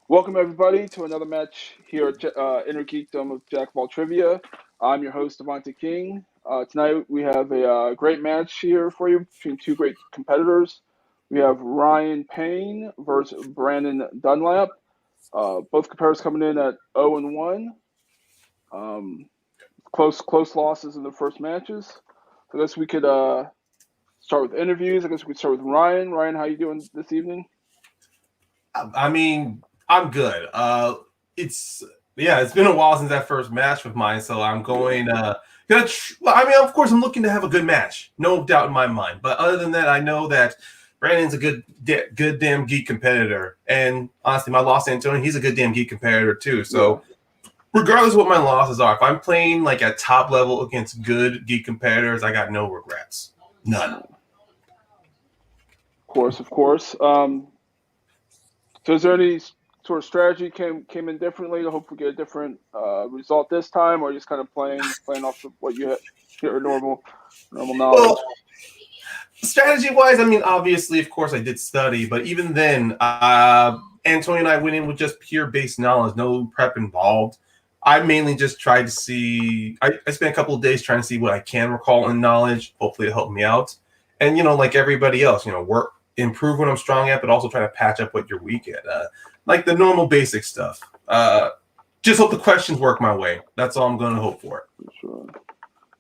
Welcome everybody to another match here at Inner Geekdom of Jack of All Trivia. I'm your host Devonta King. Tonight we have a great match here for you between two great competitors. We have Ryan Payne versus Brannon Dunlap. Both competitors coming in at 0-1. Close losses in the first matches. So I guess we could start with interviews. I guess we could start with Ryan. Ryan, how you doing this evening? I mean, I'm good. It's been a while since that first match with mine, so I'm going. Of course, I'm looking to have a good match, no doubt in my mind. But other than that, I know that Brandon's a good damn geek competitor, and honestly, my loss to Antonio, he's a good damn geek competitor too. So, regardless of what my losses are, if I'm playing like at top level against good geek competitors, I got no regrets, none. Of course. So is there any sort of strategy came in differently to hopefully get a different result this time, or just kind of playing off of what you had your normal knowledge? Well, strategy-wise, I mean, obviously, of course, I did study, but even then, Antonio and I went in with just pure base knowledge, no prep involved. I mainly just tried to see. I spent a couple of days trying to see what I can recall in knowledge, hopefully to help me out. And like everybody else, improve what I'm strong at, but also try to patch up what you're weak at, like the normal basic stuff. Just hope the questions work my way. That's all I'm going to hope for.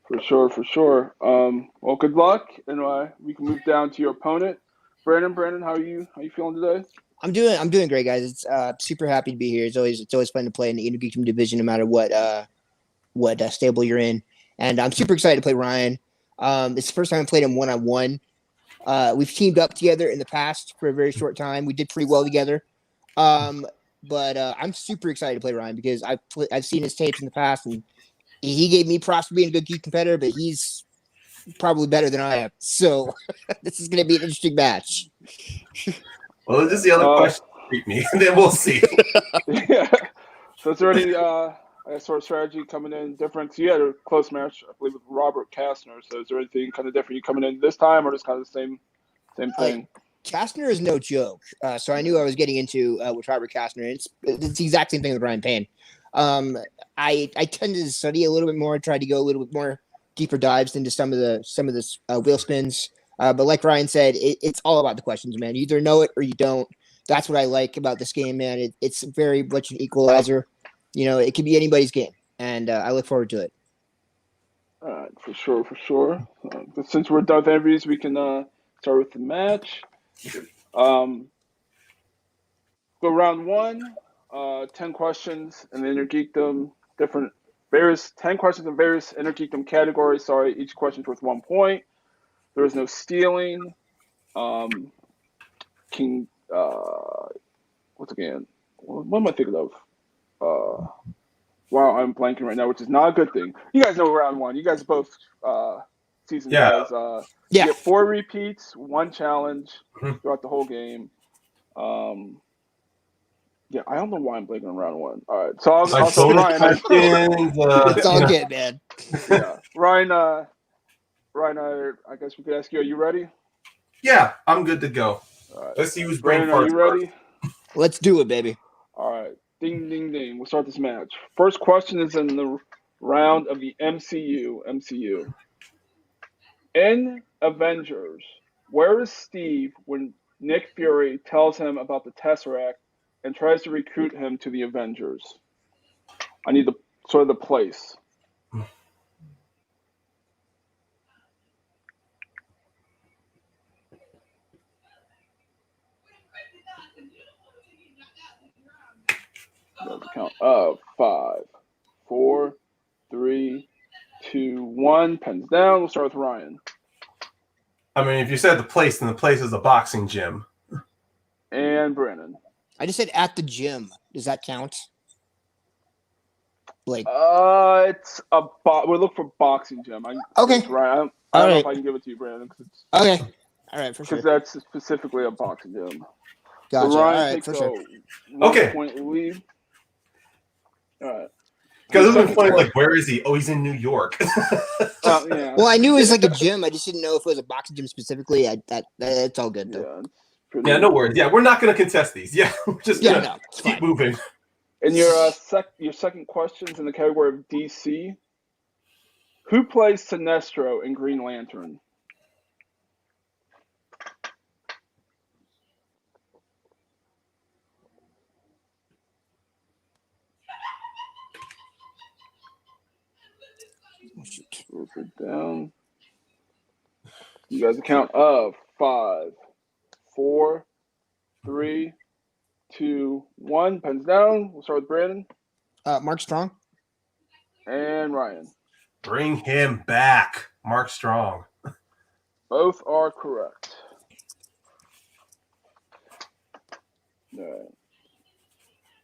For sure. Well, good luck, and we can move down to your opponent, Brannon. How are you feeling today? I'm doing great, guys. It's super happy to be here. It's always fun to play in the Intergeekdom division, no matter what stable you're in. And I'm super excited to play Ryan. It's the first time I played him one-on-one. We've teamed up together in the past for a very short time. We did pretty well together. But I'm super excited to play Ryan because I've seen his tapes in the past, and he gave me props for being a good geek competitor, but he's probably better than I am. So this is going to be an interesting match. Well, this is the other question. Treat me, and then we'll see. Yeah. So is there any sort of strategy coming in different? So you had a close match, I believe, with Robert Kastner. So is there anything kind of different you coming in this time, or just kind of the same thing? Kastner is no joke. So I knew I was getting into with Robert Kastner. It's the exact same thing with Ryan Payne. I tended to study a little bit more, tried to go a little bit more deeper dives into some of the wheel spins. But like Ryan said, it's all about the questions, man. You either know it or you don't. That's what I like about this game, man. It's very much an equalizer. It can be anybody's game, and I look forward to it. All right, for sure. But since we're done with interviews, we can start with the match. Go round one. 10 questions in the Inner Geekdom, 10 questions in various Inner Geekdom categories. Sorry, each question's worth 1 point. There is no stealing. What's again? What am I thinking of? Wow, I'm blanking right now, which is not a good thing. You guys know round one. You guys are both seasoned guys. You get 4 repeats, 1 challenge throughout the whole game. Yeah, I don't know why I'm blanking on round one. All right, so I'll tell Ryan. It's all good, man. Yeah, Ryan. I guess we could ask you. Are you ready? Yeah, I'm good to go. All right. Let's see who's Brannon, are you ready? Let's do it, baby. All right. Ding, ding, ding. We'll start this match. First question is in the round of the MCU. In Avengers, where is Steve when Nick Fury tells him about the Tesseract and tries to recruit him to the Avengers? I need the place. Count. 5, 4, 3, 2, 1. Pens down. We'll start with Ryan. I mean, if you said the place, then the place is a boxing gym. And Brannon. I just said at the gym. Does that count? It's we're looking for boxing gym. Okay. Right. I don't know if I can give it to you, Brannon. Okay. All right, for sure. Because that's specifically a boxing gym. Gotcha. So Ryan all right, takes for sure. 1 point lead. All right. Because it was funny, like, where is he? Oh, he's in New York. Yeah. Well, I knew it was like a gym. I just didn't know if it was a boxing gym specifically. That's all good, though. Yeah, Yeah, no worries. Yeah, we're not going to contest these. Yeah, we're just going to keep moving. And your second question's in the category of DC. Who plays Sinestro in Green Lantern? Move it down. You guys count of 5, 4, 3, 2, 1. Pens down. We'll start with Brannon. Mark Strong. And Ryan. Bring him back, Mark Strong. Both are correct. All right.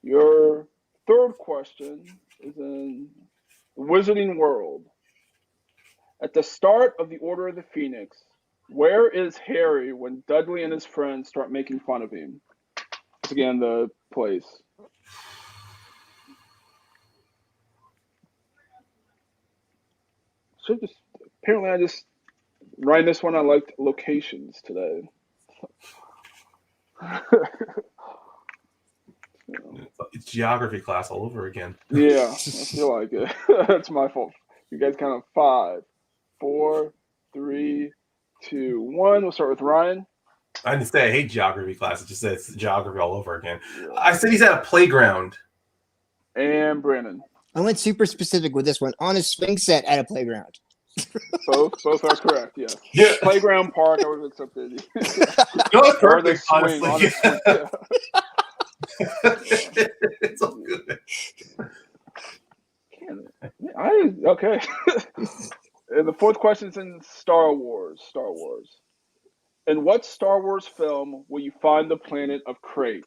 Your third question is in the Wizarding World. At the start of the Order of the Phoenix, where is Harry when Dudley and his friends start making fun of him? It's again the place. Apparently I just writing this one. I liked locations today. It's geography class all over again. Yeah, I feel like it. That's my fault. You guys count on 5, 4, 3, 2, 1. We'll start with Ryan. I didn't say I hate geography class. It just says geography all over again. Yeah. I said he's at a playground. And Brannon. I went super specific with this one. On a swing set at a playground. Both are correct, yes. Yeah. Playground park, I would have accepted. No, it's perfect, honestly. It's all good. Okay. And the fourth question is in Star Wars. In what Star Wars film will you find the planet of Crate?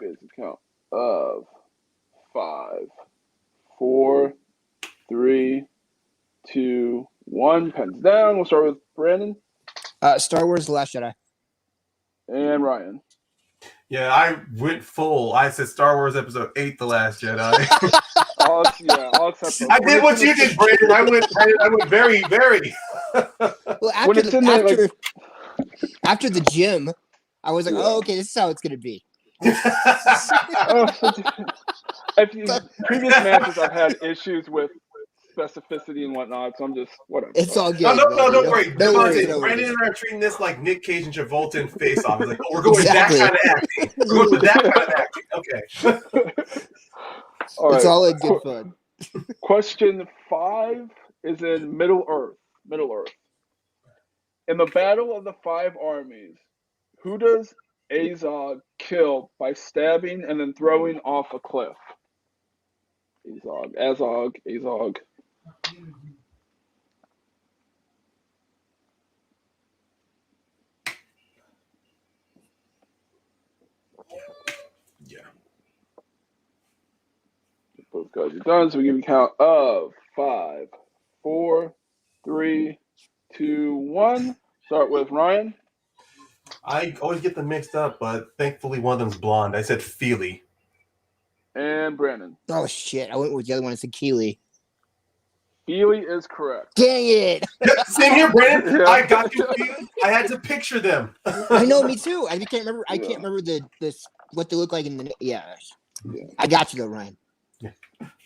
Basic count of 5, 4, 3, 2, 1. Pens down. We'll start with Brannon. Star Wars: The Last Jedi. And Ryan. Yeah, I went full. I said Star Wars Episode 8, The Last Jedi. I'll accept those. I did what you did, Brandon. I went very, very. Well, after the gym, I was like, oh, okay, this is how it's going to be. Previous matches, I've had issues with specificity and whatnot, so I'm just whatever. It's all good. No, don't worry. Brandon and I are treating this like Nick Cage and Travolta in Face Off. It's like, we're going with that kind of acting. We're going with that kind of acting. Okay. All right. It's all in good fun. Question 5 is in Middle Earth. In the Battle of the Five Armies, who does Azog kill by stabbing and then throwing off a cliff? Azog. Yeah. Both guys are done, so we give a count of 5, 4, 3, 2, 1. Start with Ryan. I always get them mixed up, but thankfully one of them's blonde. I said Feely. And Brannon. Oh, shit. I went with the other one. It's a Keeley. Feely is correct. Dang it. Same here, Brannon. Yeah. I got you. I had to picture them. I know, me too. I can't remember. I can't remember what they look like in the. Yeah. I got you though, Ryan. Yeah.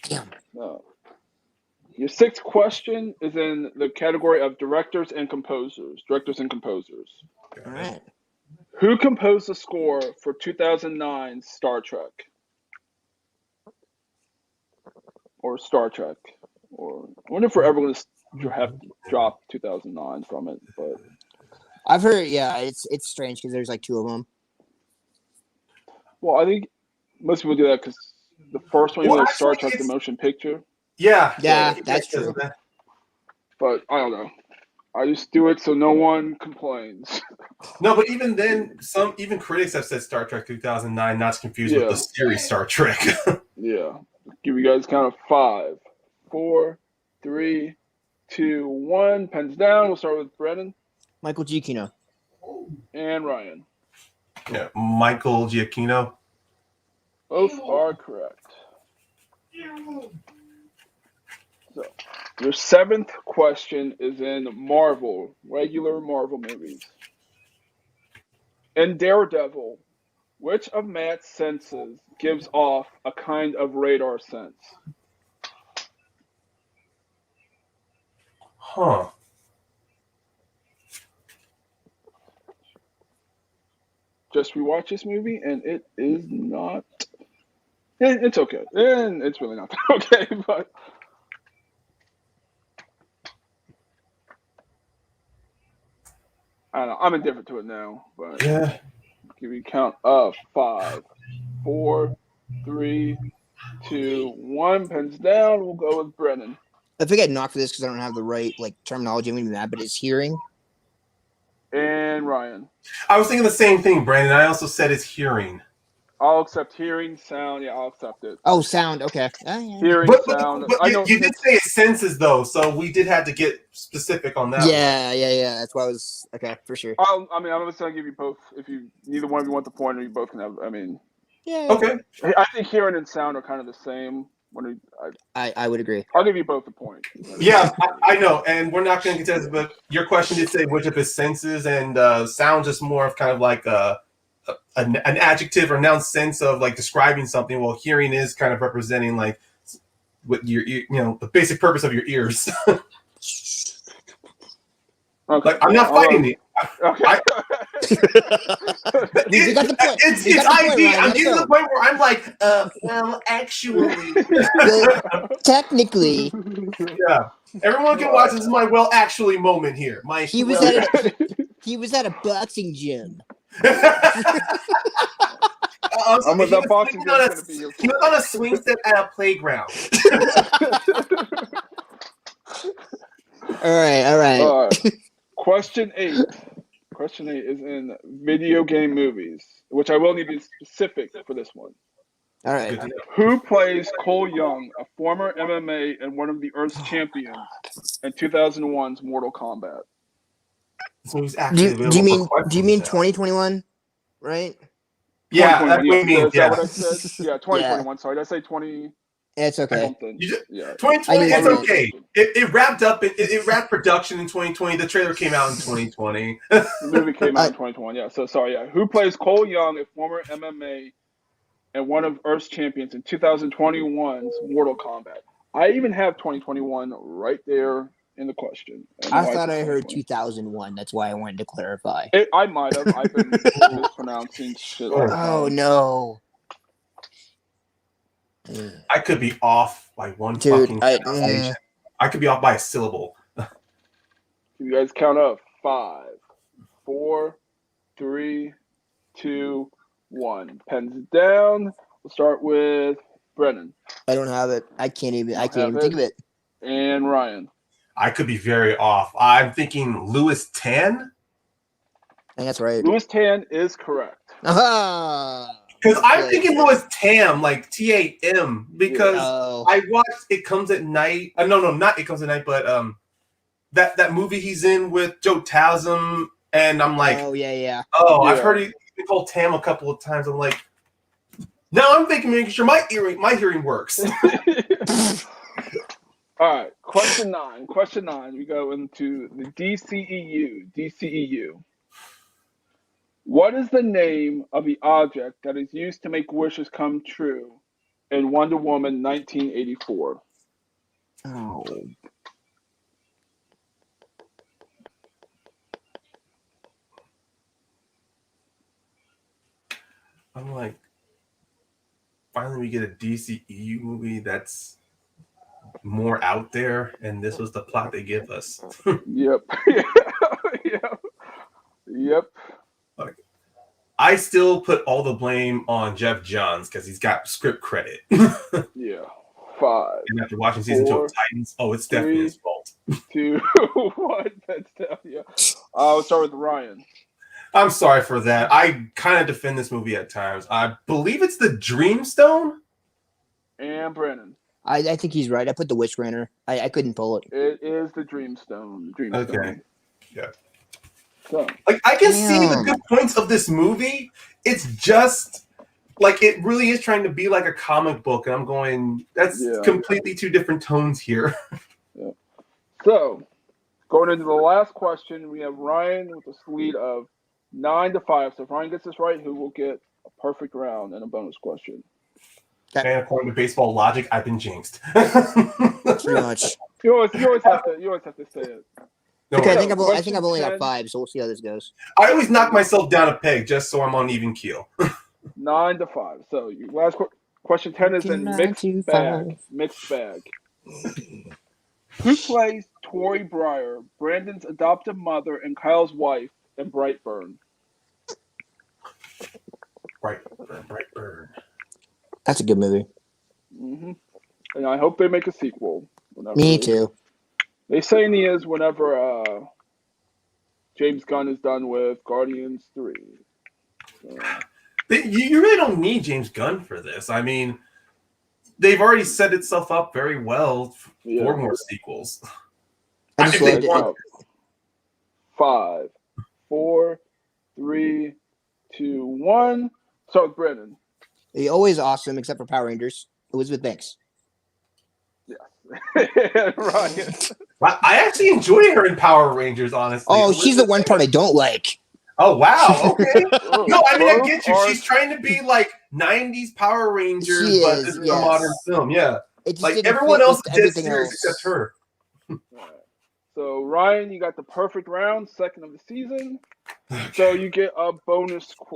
Damn. Your sixth question is in the category of directors and composers. All right. Who composed the score for 2009 Star Trek? Or Star Trek? Or I wonder if we're ever going to have to drop 2009 from it. But I've heard, it's strange because there's like 2 of them. Well, I think most people do that because the first one was Star Trek: The Motion Picture. Yeah, that's true. But I don't know. I just do it so no one complains. No, but even then, even critics have said Star Trek 2009, not to confuse with the series Star Trek. Yeah. Give you guys count of 5, 4, 3, 2, 1. Pens down. We'll start with Brannon. Michael Giacchino. And Ryan. Yeah, Michael Giacchino. Both are correct. So, your seventh question is in Marvel, regular Marvel movies. In Daredevil, which of Matt's senses gives off a kind of radar sense? Huh. Just rewatch this movie, and it is not. It's okay. And it's really not that okay, but. I don't know. I'm indifferent to it now, but. Yeah. Give you a count of 5, 4, 3, 2, 1. Pens down. We'll go with Brennan. I think I'd knock for this because I don't have the right terminology. I'm gonna be mad, but it's hearing. And Ryan. I was thinking the same thing, Brandon. I also said it's hearing. I'll accept hearing, sound. Yeah, I'll accept it. Oh, sound. Okay. Hearing, But sound. you did say senses, though, so we did have to get specific on that. Yeah. That's why I was okay for sure. I'm just gonna give you both. If you neither one of you want the point, or you both can have. Yeah. Okay. I think hearing and sound are kind of the same. I would agree. I'll give you both the point. Yeah, I know, and we're not going to contest, but your question did say which of his senses, and sound just more of kind of like an adjective or noun sense of like describing something. While hearing is kind of representing like what the basic purpose of your ears. Okay. Like I'm not fighting it. Okay. You got the point. It's ID. I'm getting to the point where I'm like, well, actually. Technically. Yeah. Everyone can watch. This is my well, actually moment here. He was at a boxing gym. I'm with that boxing gym. He was on a swing set at a playground. All right. Question 8. Question 8 is in video game movies, which I will need to be specific for this one. All right. Who plays Cole Young, a former MMA and one of the Earth's champions in 2001's Mortal Kombat? So he's Do you mean 2021? Right? Yeah, that's what I mean. Is that what I said? Yeah, 2021. Yeah. Sorry, did I say 20? It's okay. 2020, it's okay. It wrapped up. It wrapped production in 2020. The trailer came out in 2020. The movie came out in 2020. Yeah. So sorry. Yeah. Who plays Cole Young, a former MMA and one of Earth's champions in 2021's Mortal Kombat? I even have 2021 right there in the question. I thought I heard 2001. That's why I wanted to clarify. I might have. I've been mispronouncing shit. Oh no. I could be off by one fucking pronunciation. I could be off by a syllable. You guys count up. 5, 4, 3, 2, 1. Pens down. We'll start with Brennan. I don't have it. I can't even think of it. And Ryan. I could be very off. I'm thinking Louis Tan. I think that's right. Louis Tan is correct. Because I'm thinking Louis Tam, like Tam, because I watched It Comes at Night. No, not It Comes at Night, but that movie he's in with Joe Taslim, and I'm like, I've heard he called Tam a couple of times. I'm like, now I'm making sure my hearing works. All right, question 9. Question 9. We go into the DCEU. What is the name of the object that is used to make wishes come true in Wonder Woman 1984? Oh. I'm like, finally we get a DCEU movie that's more out there, and this was the plot they give us. Yep. I still put all the blame on Jeff Johns because he's got script credit. Yeah. 5. And after watching season 2 of Titans, it's definitely his fault. 2, 1. That's down. Yeah. I'll start with Ryan. I'm sorry for that. I kind of defend this movie at times. I believe it's the Dreamstone. And Brannon. I think he's right. I put the Witch Runner. I couldn't pull it. It is the Dreamstone. Okay. Yeah. So, Like, I can see the good points of this movie. It's just like it really is trying to be like a comic book, and I'm going, that's completely two different tones here. Yeah. So, going into the last question, we have Ryan with a lead of 9-5. So if Ryan gets this right, he will get a perfect round and a bonus question. And according to baseball logic, I've been jinxed. Pretty much. You always have to say it. Okay, I think I've only got 5, so we'll see how this goes. I always knock myself down a peg just so I'm on even keel. 9-5. So your last question 10 is in mixed bag. Mixed bag. Who plays Tori Breyer, Brandon's adoptive mother and Kyle's wife in Brightburn? Brightburn. That's a good movie. Mm-hmm. And I hope they make a sequel. Me too. They say in the is whenever James Gunn is done with Guardians 3. So. You really don't need James Gunn for this. I mean, they've already set itself up very well for more sequels. I just loved it. 5, 4, 3, 2, 1. So it's Brannon. He's always awesome, except for Power Rangers. Elizabeth Banks. Yeah. Ryan. I actually enjoy her in Power Rangers, honestly. Oh, she's the one part I don't like. Oh, wow. Okay. No, I mean, I get you. She's trying to be like 90s Power Rangers, but this is a modern film. Yeah. Like everyone else did series except her. So, Ryan, you got the perfect round, second of the season. Okay. So you get a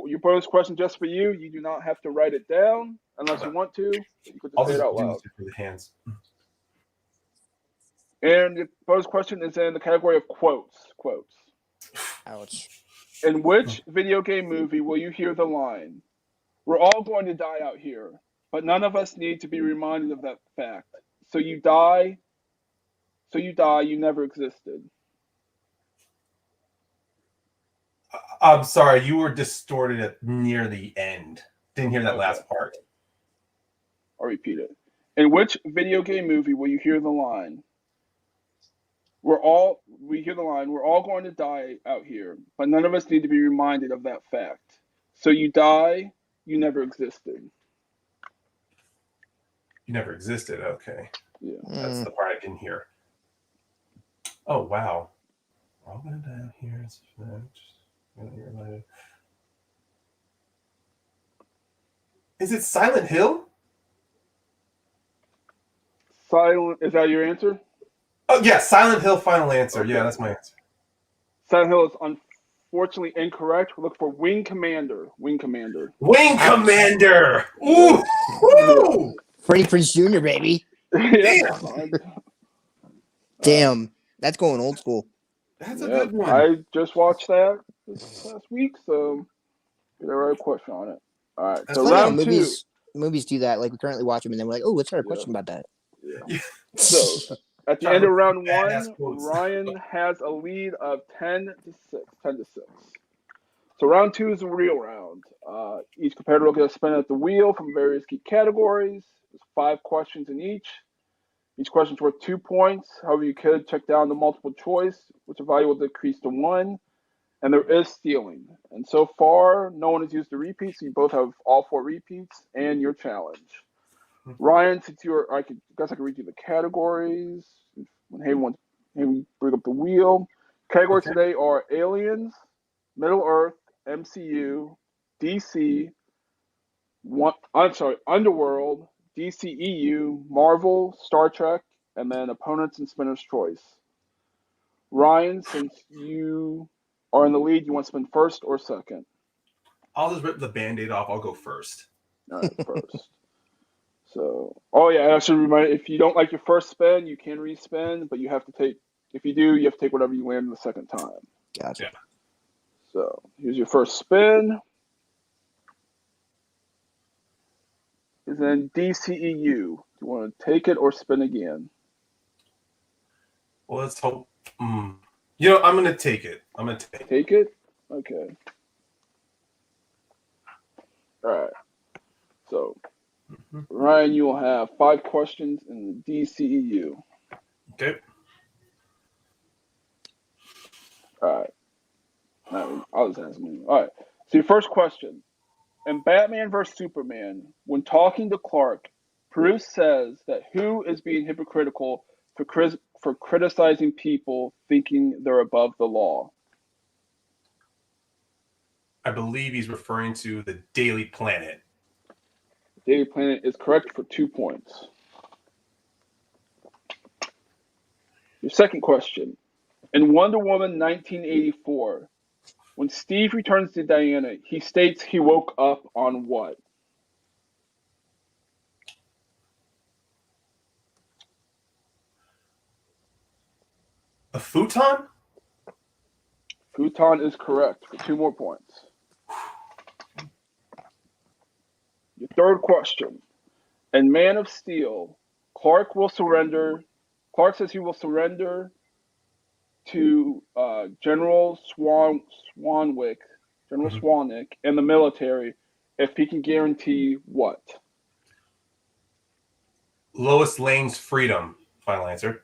your bonus question just for you. You do not have to write it down unless you want to. You could just say it out loud. For the hands. And the bonus question is in the category of quotes. Quotes. Ouch. In which video game movie will you hear the line, "We're all going to die out here, but none of us need to be reminded of that fact. So you die, you never existed." I'm sorry, you were distorted at near the end. Didn't hear that last part. I'll repeat it. In which video game movie will you hear the line, we're all going to die out here, but none of us need to be reminded of that fact. So you die, you never existed. You never existed, okay. Yeah. That's the part I didn't hear. Oh, wow. We're all going to die out here. Is it Silent Hill? Is that your answer? Oh, yeah, Silent Hill, final answer. Okay. Yeah, that's my answer. Silent Hill is unfortunately incorrect. We're looking for Wing Commander. Wing Commander. Wing Commander! Ooh! Woo! Freddie Prinze Jr., baby. Damn. Damn. That's going old school. That's a good one. I just watched that this past week, so get a right question on it. All right, so round two. Movies do that. Like, we currently watch them, and then we're like, oh, let's start a question about that. Yeah. So, at the end of round one, Ryan has a lead of 10-6. So round two is a real round. Each competitor will get a spin at the wheel from various key categories. There's 5 questions in each. Each question is worth 2 points. However, you could check down the multiple choice, which the value will decrease to 1. And there is stealing. And so far, no one has used a repeat, so you both have all 4 repeats and your challenge. Ryan, since I guess I can read you the categories. When Hayden bring up the wheel. Categories today are Aliens, Middle Earth, MCU, DC, Underworld, DCEU, Marvel, Star Trek, and then opponents and spinner's choice. Ryan, since you are in the lead, you want to spin first or second? I'll just rip the Band-Aid off. I'll go first. All right, first. So, I should remind you, if you don't like your first spin, you can respin, but you have to take whatever you land the second time. Gotcha. Yeah. So, here's your first spin. Is then DCEU. Do you want to take it or spin again? Well, let's hope. I'm going to take it. Take it? Okay. All right. So, Ryan, you will have 5 questions in the DCEU. Okay. All right. No, I was asking. All right. So your first question. In Batman vs. Superman, when talking to Clark, Bruce says that who is being hypocritical for criticizing people thinking they're above the law? I believe he's referring to the Daily Planet. Daily Planet is correct for 2 points. Your second question. In Wonder Woman 1984, when Steve returns to Diana, he states he woke up on what? A futon? Futon is correct for 2 more points. Your third question. In Man of Steel, Clark says he will surrender to General Swanwick and the military if he can guarantee what? Lois Lane's freedom. Final answer.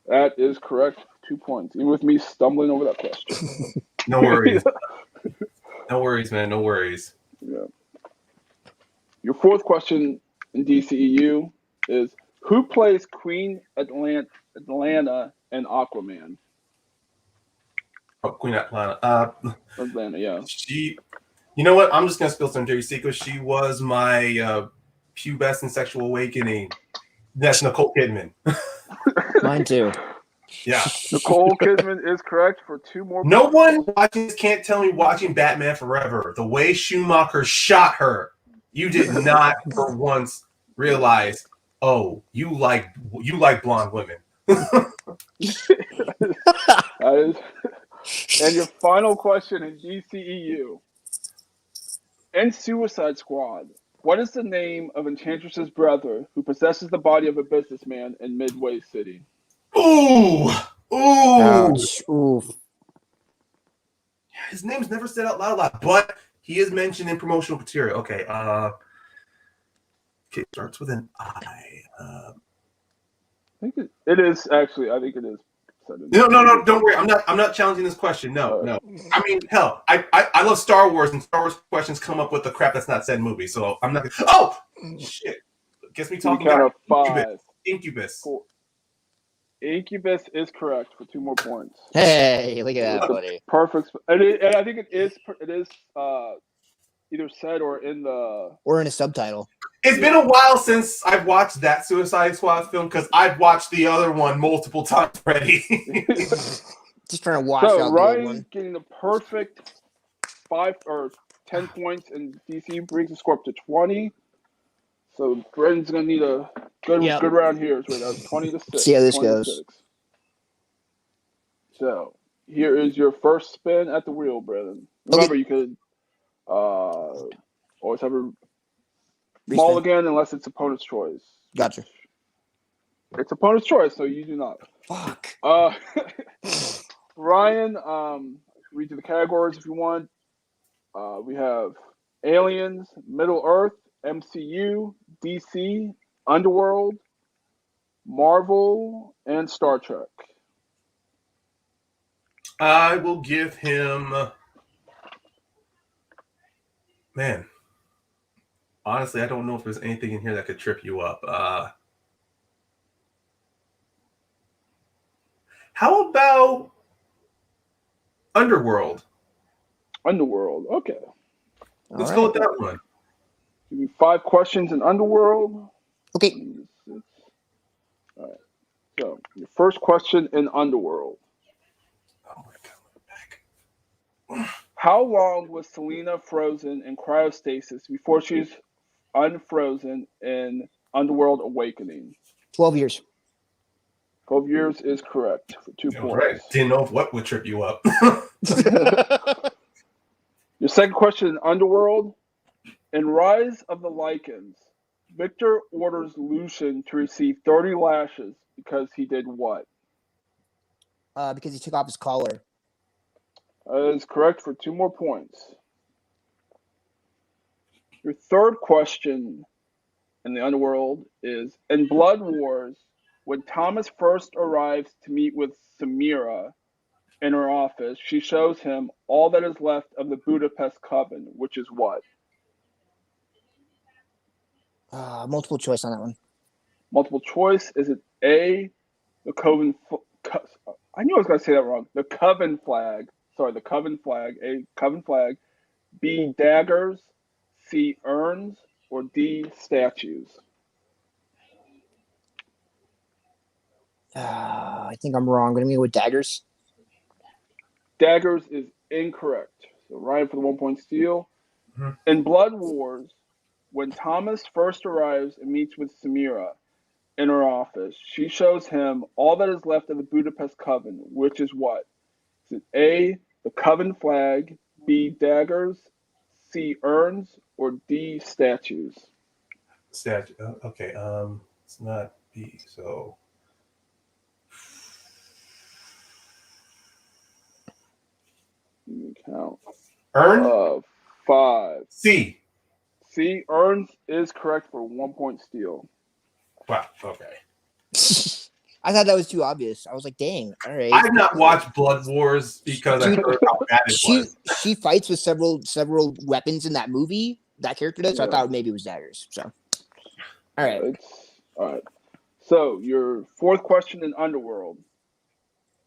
That is correct for 2 points. Even with me stumbling over that question. No worries. No worries, man. No worries. Yeah. Your fourth question in DCEU is who plays Queen Atlanta and Aquaman? Oh, Queen Atlanta. Atlanta, yeah. She, you know what? I'm just gonna spill some dirty secrets. She was my pubescent sexual awakening. That's Nicole Kidman. Mine too. Yeah. Nicole Kidman is correct for 2 more No points. one watching this can't tell me watching Batman Forever, the way Schumacher shot her, you did not for once realize, oh, you like blonde women. That is. And your final question in DCEU. In Suicide Squad, what is the name of Enchantress's brother who possesses the body of a businessman in Midway City? Ooh. Ouch. Ooh. His name's never said out loud, but he is mentioned in promotional material. Okay, it starts with an I. I think it is actually. I think it is. No, don't worry. I'm not challenging this question. No. I mean, hell, I love Star Wars, and Star Wars questions come up with the crap that's not said in movies. So I'm not. Oh shit! Guess me talking about about Incubus. 4. Incubus is correct for 2 more points. Hey, look at that, buddy. Perfect. And I think it is either said or in a subtitle. It's been a while since I've watched that Suicide Squad film because I've watched the other one multiple times already. Just trying to wash out the old Ryan one. getting the perfect 5 or 10 points, and DC brings the score up to 20. So Brennan's gonna need a good round here. So that's 20 to 6. See how this goes. So here is your first spin at the wheel, Brennan. Remember, you could always have a mulligan unless it's opponent's choice. Gotcha. It's opponent's choice, so you do not. Fuck. Ryan, read you the categories if you want. We have Aliens, Middle Earth, MCU, DC, Underworld, Marvel, and Star Trek. I will give him. Man, honestly, I don't know if there's anything in here that could trip you up. How about Underworld? Underworld, okay. Let's go with that one. Give me 5 questions in Underworld. Okay. All right. So, your first question in Underworld. Oh my God, How long was Selena frozen in cryostasis before she's unfrozen in Underworld Awakening? 12 years. 12 years is correct for 2 points. Right. Didn't know what would trip you up. Your second question in Underworld. In Rise of the Lycans, Victor orders Lucian to receive 30 lashes because he did what? Because he took off his collar. That is correct for 2 more points. Your third question in the Underworld is, in Blood Wars, when Thomas first arrives to meet with Samira, in her office, she shows him all that is left of the Budapest Coven, which is what? Multiple choice on that one. Multiple choice. Is it A, the Coven? I knew I was going to say that wrong. The Coven flag. Sorry, the Coven flag. A, Coven flag. B, daggers. C, urns. Or D, statues. I think I'm wrong. I'm going to go with daggers. Daggers is incorrect. So Ryan for the 1 point steal. Mhm. In Blood Wars, when Thomas first arrives and meets with Samira in her office, she shows him all that is left of the Budapest Coven, which is what? Is it A, the Coven flag, B, daggers, C, urns, or D, statues? Statue. Okay. It's not B. So Let me count. urn. 5. C. C, urns is correct for 1 point steal. Wow. Okay. I thought that was too obvious. I was like, dang, all right. I've not watched Blood Wars because I Dude, heard how bad it was. She fights with several weapons in that movie. That character does. So I Yeah. thought maybe it was daggers. So, all right. All right. So your fourth question in Underworld.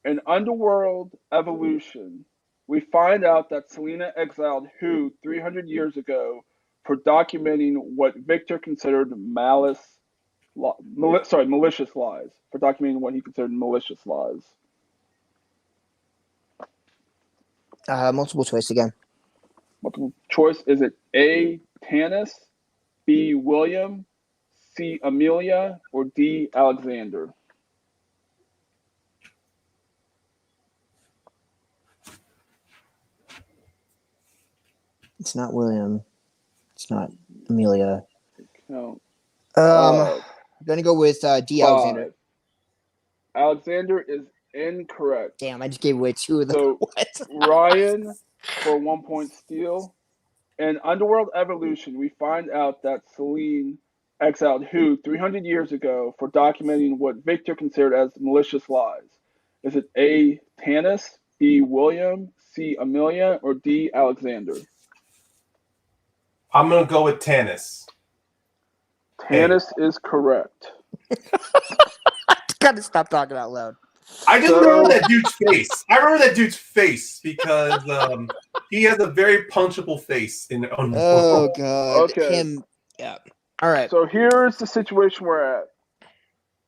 In Underworld Evolution, we find out that Selena exiled who 300 years ago for documenting what Victor considered malicious lies. For documenting what he considered malicious lies. Multiple choice again. Multiple choice. Is it A, Tanis, B, William, C, Amelia, or D, Alexander? It's not William. It's not Amelia. No. I'm gonna go with D. 5. Alexander. Alexander is incorrect. Damn, I just gave away two of them. So What? Ryan for 1 point steal. In Underworld Evolution, we find out that Selene exiled who 300 years ago for documenting what Victor considered as malicious lies. Is it A, Tanis, B, William, C, Amelia, or D, Alexander? I'm gonna go with Tanis. Tanis is correct. Gotta stop talking out loud. I just remember that dude's face. I remember that dude's face because he has a very punchable face in Oh god. Okay. Him. Yeah. All right. So here's the situation we're at.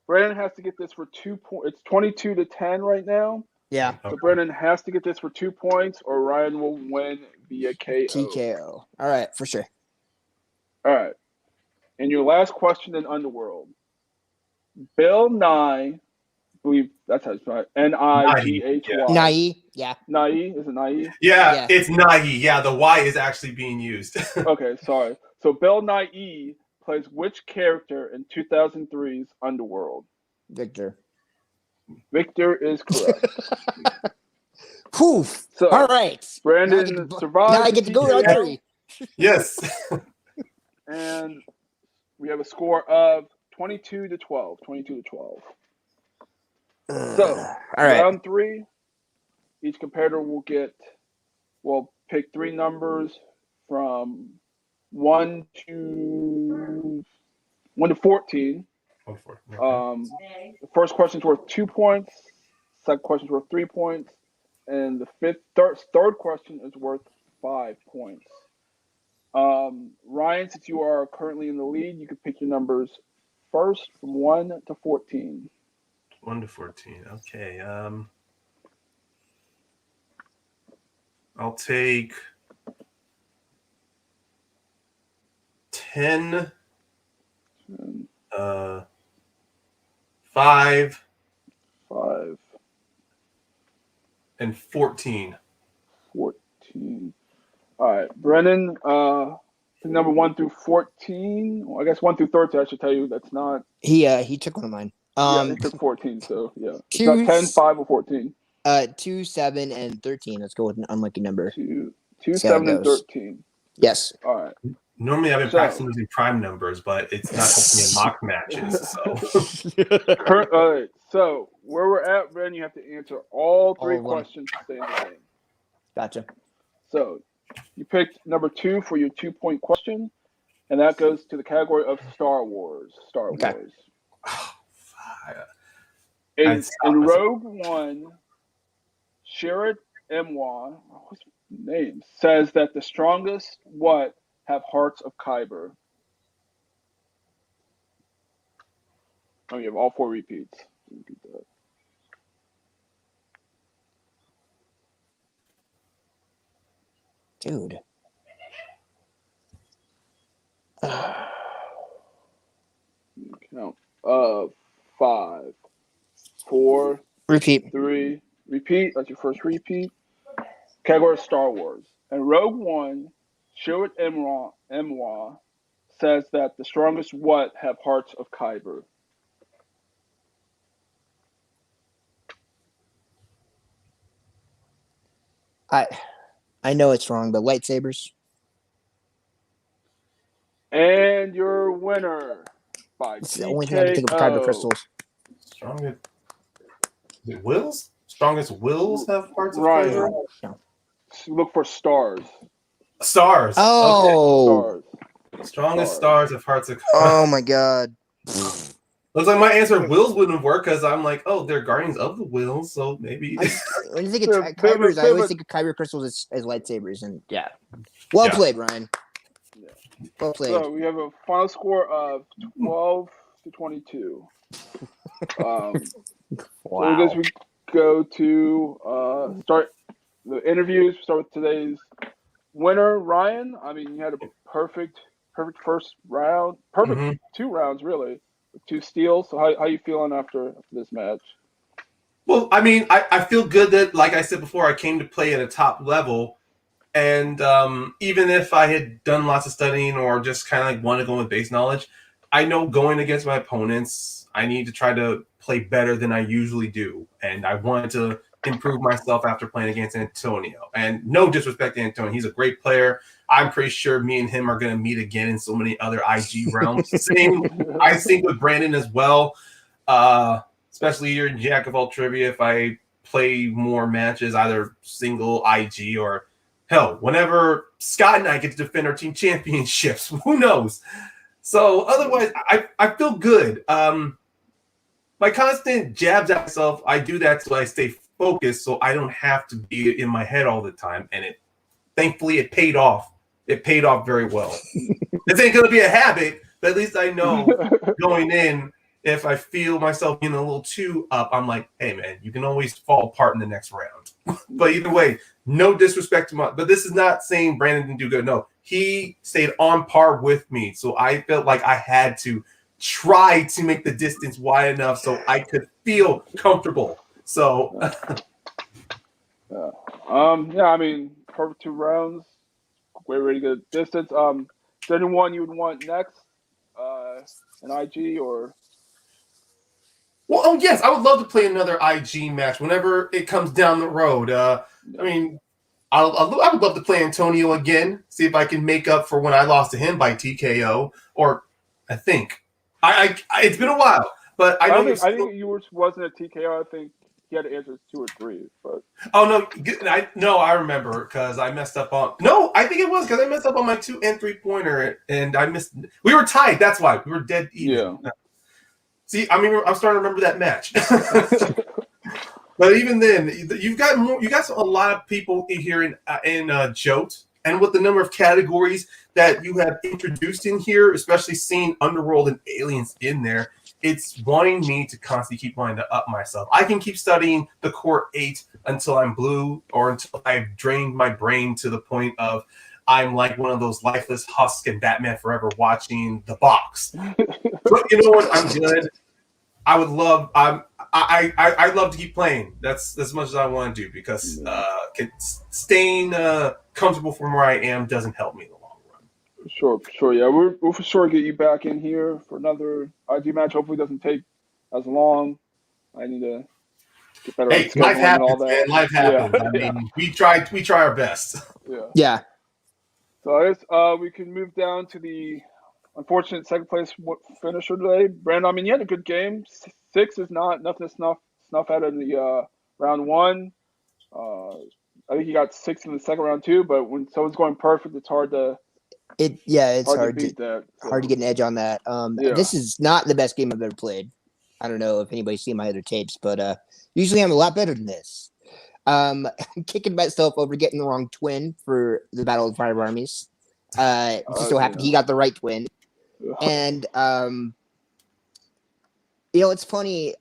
Brannon has to get this for 2 points. It's 22-10 right now. Yeah. So Brannon has to get this for 2 points, or Ryan will win via KO. TKO. All right, for sure. All right. And your last question in Underworld. Bill Nye, I believe that's how it's spelled. Nighy. Nai. Yeah. Nighy? Is it Nighy? Yeah, it's Nighy. Yeah, the Y is actually being used. Okay, sorry. So Bill Nighy plays which character in 2003's Underworld? Victor. Victor is correct. Poof. So, all right. Brandon survived. Now I get to go on TKO, 3. Yes. And we have a score of 22-12. 22-12. So, all right. round 3, each competitor will pick 3 numbers from 1 to 14. The first question is worth 2 points. Second question is worth 3 points, and the third question is worth 5 points. Ryan, since you are currently in the lead, you can pick your numbers first from 1 to 14. 1 to 14. Okay. I'll take 10. 5. 5. And 14. 14. All right, Brennan. Number 1 through 14. Well, I guess 1 through 13. I should tell you that's not. He took one of mine. Yeah, he took 14. So yeah, it's 2, not 10, 5, or 14. 2, 7, and 13. Let's go with an unlucky number. 2, See how it 7, and goes. 13. Yes. All right. Normally, I've been practicing using prime numbers, but it's not helping in mock matches. So, all right. So where we're at, Ren, you have to answer all three questions to stay in the game. Gotcha. So you picked number 2 for your 2-point question, and that goes to the category of Star Wars. Star Wars. In Rogue One, Sherrod Emwa, what's his name, says that the strongest what have hearts of Kyber. Oh, you have all 4 repeats. Repeat that. Dude. Count. 5, 4. Repeat. 3. Repeat. That's your first repeat. Category Star Wars. And Rogue One, Sherrod Emwa says that the strongest what have hearts of Kyber. I know it's wrong, but lightsabers. And your winner by It's the only thing I can think of kyber crystals. Strongest wills? Strongest wills have hearts of Right. Kyber? No. Look for stars. Stars. Oh. Stars. Strongest stars have hearts of Kyber. Oh my god. Looks like my answer wills wouldn't work because I'm like, oh, they're guardians of the wills, so maybe. When you think of kybers, I always think of kyber crystals as lightsabers, and well played, Ryan. Yeah. Well played. So we have a final score of 12-22. Wow. So I guess we go to start the interviews. Start with today's winner, Ryan. I mean, you had a perfect first round, perfect 2 rounds really, with 2 steals. So how you feeling after this match? Well, I mean, I feel good that, like I said before, I came to play at a top level. And even if I had done lots of studying or just kind of like want to go with base knowledge, I know going against my opponents, I need to try to play better than I usually do. And I wanted to improve myself after playing against Antonio. And no disrespect to Antonio. He's a great player. I'm pretty sure me and him are going to meet again in so many other IG realms. Same, I think, with Brannon as well. Especially here in Jack of All Trivia, if I play more matches, either single IG or hell, whenever Scott and I get to defend our team championships, who knows? So otherwise, I feel good. My constant jabs at myself, I do that so I stay focused, so I don't have to be in my head all the time. And thankfully, it paid off. It paid off very well. This ain't gonna be a habit, but at least I know going in, if I feel myself being a little too up, I'm like, hey man, you can always fall apart in the next round. But either way, no disrespect to but this is not saying Brannon didn't do good. No, he stayed on par with me. So I felt like I had to try to make the distance wide enough so I could feel comfortable. So I mean, perfect 2 rounds. Way ready to get distance. Is there anyone you would want next? An IG or? Well, yes, I would love to play another IG match whenever it comes down the road. I mean, I would love to play Antonio again, see if I can make up for when I lost to him by TKO, or I think. It's been a while, but I think yours wasn't a TKO. I think he had to answer 2 or 3. But I remember because I messed up on. No, I think it was because I messed up on my 2 and 3-pointer, and I missed. We were tied. That's why we were dead even. Yeah. See, I mean, I'm starting to remember that match. But even then, you've got a lot of people here in Jote, and with the number of categories that you have introduced in here, especially seeing Underworld and Aliens in there, it's wanting me to constantly keep wanting to up myself. I can keep studying the core 8 until I'm blue, or until I've drained my brain to the point of I'm like one of those lifeless husks in Batman Forever watching The Box. But you know what? I'm good. I would love. I love to keep playing. That's as much as I want to do because staying comfortable from where I am doesn't help me in the long run. Sure. Yeah, we'll for sure get you back in here for another IG match. Hopefully, it doesn't take as long. I need to get better. Hey, life happens, man. Life happens. Yeah. I mean, we try our best. Yeah. So I guess we can move down to the unfortunate second place finisher today. Brandon, I mean, you had a good game. 6 is not nothing to snuff out in the round 1. I think he got 6 in the second round too. But when someone's going perfect, it's hard to it's hard to beat that. So. Hard to get an edge on that. This is not the best game I've ever played. I don't know if anybody's seen my other tapes, but usually I'm a lot better than this. I'm kicking myself over getting the wrong twin for the Battle of the Fire Armies. Just so happened he got the right twin. And it's funny.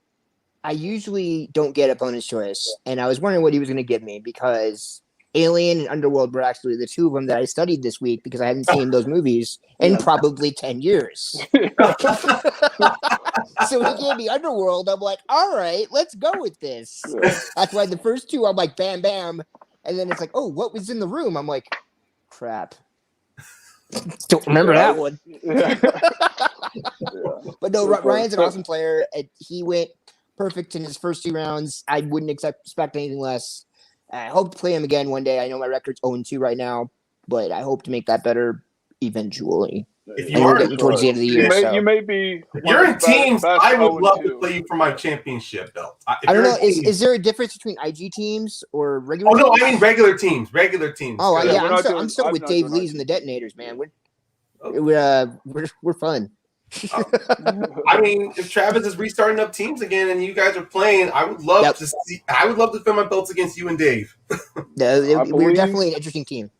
I usually don't get opponent's choice, and I was wondering what he was going to give me because Alien and Underworld were actually the two of them that I studied this week because I hadn't seen those movies in probably 10 years. So he gave me Underworld. I'm like, all right, let's go with this. That's why the first two, I'm like, bam, bam. And then it's like, oh, what was in the room? I'm like, crap. Don't remember that one. But no, Ryan's an awesome player. He went perfect in his first 2 rounds. I wouldn't expect anything less. I hope to play him again one day. I know my record's 0-2 right now, but I hope to make that better eventually. If you are getting towards the end of the year, you may be. If you're in teams, I would love to play you for my championship belt. I don't know. Is there a difference between IG teams or regular? Oh no, I mean regular teams. Regular teams. Oh yeah, I'm still with Dave Lees and the Detonators, man. We're fun. I mean, if Travis is restarting up teams again and you guys are playing, I would love to see. I would love to defend my belts against you and Dave. We're definitely an interesting team.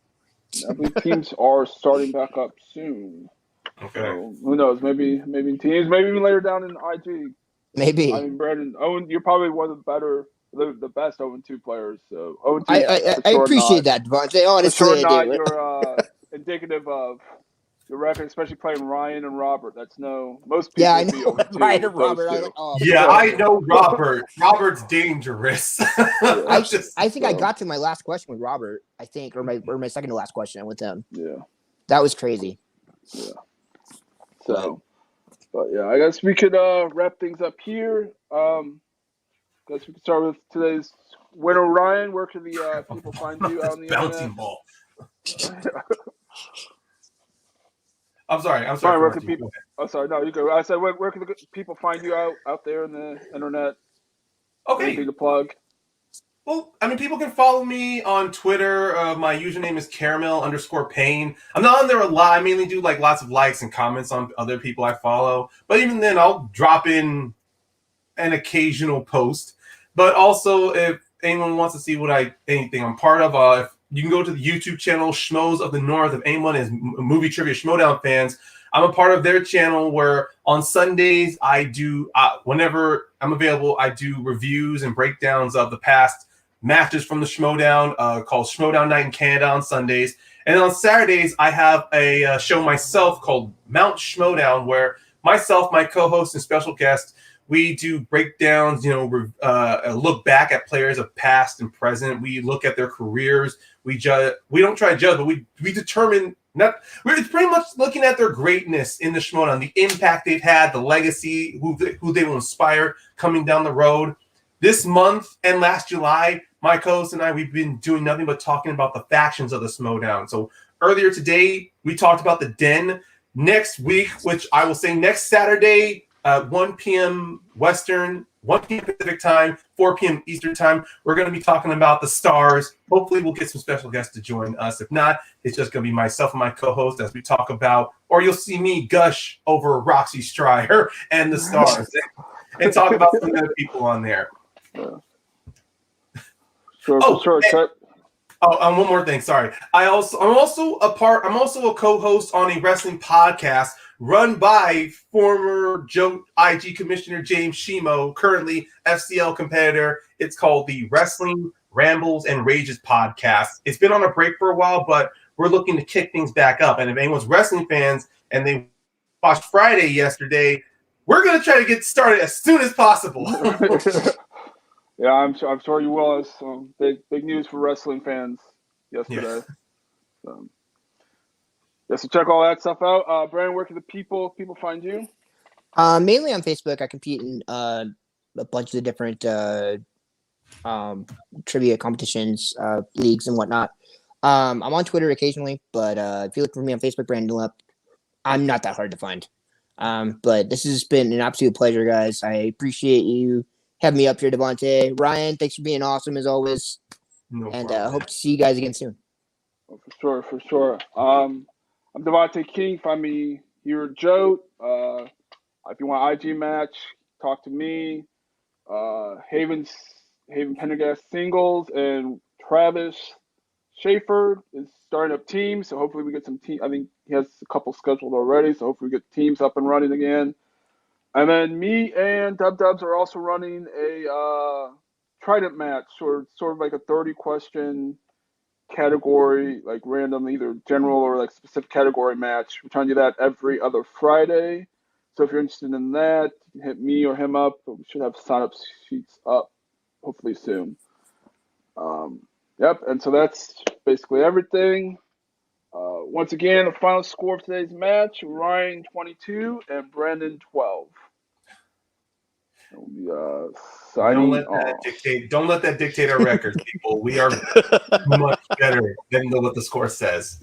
I believe teams are starting back up soon. Okay. So, who knows? Maybe in teams, maybe even later down in IG. Maybe. I mean, Brandon, you're probably one of the best 0-2 players. So 0-2. I appreciate that, Devontae. Honestly, I do. You're indicative of your record, especially playing Ryan and Robert. That's most people. Yeah, I know Ryan and Robert. I know Robert. Robert's dangerous. I think I got to my last question with Robert. I think, or my second to last question with him. Yeah, that was crazy. Yeah. So, but yeah, I guess we could wrap things up here. Guess we could start with today's winner, Ryan. Where can the people find you out on the bouncing internet? Ball. I'm sorry. Where can people? Oh, sorry. No, you go. I said, where can the people find you out there in the internet? Okay. Anything to plug? Well, I mean, people can follow me on Twitter. My username is caramel_Payne. I'm not on there a lot. I mainly do lots of likes and comments on other people I follow. But even then, I'll drop in an occasional post. But also, if anyone wants to see anything I'm part of, you can go to the YouTube channel Schmoes of the North. If anyone is movie trivia Schmoedown fans, I'm a part of their channel where on Sundays I do, whenever I'm available, I do reviews and breakdowns of the past matches from the Schmoedown called Schmoedown Night in Canada on Sundays. And on Saturdays, I have a show myself called Mount Schmoedown where myself, my co-host, and special guest, we do breakdowns, look back at players of past and present. We look at their careers. We don't try to judge, but we determine it's pretty much looking at their greatness in the Schmoedown, the impact they've had, the legacy, who they will inspire coming down the road. This month and last July, my co-host and I, we've been doing nothing but talking about the factions of the Schmoedown. So earlier today, we talked about the Den. Next week, which I will say next Saturday, 1 p.m. Western, 1 p.m. Pacific time, 4 p.m. Eastern time, we're going to be talking about the Stars. Hopefully, we'll get some special guests to join us. If not, it's just going to be myself and my co-host as we talk about, or you'll see me gush over Roxy Stryer and the Stars and talk about some other people on there. Sure. Oh, one more thing. Sorry. I'm also a co-host on a wrestling podcast run by former IG Commissioner James Shimo, currently FCL competitor. It's called the Wrestling Rambles and Rages podcast. It's been on a break for a while, but we're looking to kick things back up. And if anyone's wrestling fans and they watched Friday yesterday, we're going to try to get started as soon as possible. Yeah, I'm sure you will. Some big news for wrestling fans yesterday. Yes. So check all that stuff out. Brandon, where can the people find you? Mainly on Facebook. I compete in a bunch of the different trivia competitions, leagues, and whatnot. I'm on Twitter occasionally, but if you look for me on Facebook, Brannon Dunlap, I'm not that hard to find. But this has been an absolute pleasure, guys. I appreciate you having me up here, Devontae. Ryan, thanks for being awesome as always. No And problem. hope to see you guys again soon. Oh, for sure. I'm Devontae King. Find me here at Joe. If you want IG match, talk to me. Haven Pendergast singles and Travis Schaefer is starting up teams, so hopefully we get some team. I think he has a couple scheduled already, so hopefully we get teams up and running again. And then me and Dubs are also running a Trident match, sort of like a 30-question category, like random, either general or like specific category match. We're trying to do that every other Friday. So if you're interested in that, you can hit me or him up. But we should have sign-up sheets up hopefully soon. Yep, and so that's basically everything. Once again, the final score of today's match: Ryan 22 and Brannon 12. We'll be signing off. Don't let that dictate our records, people. We are much better than what the score says.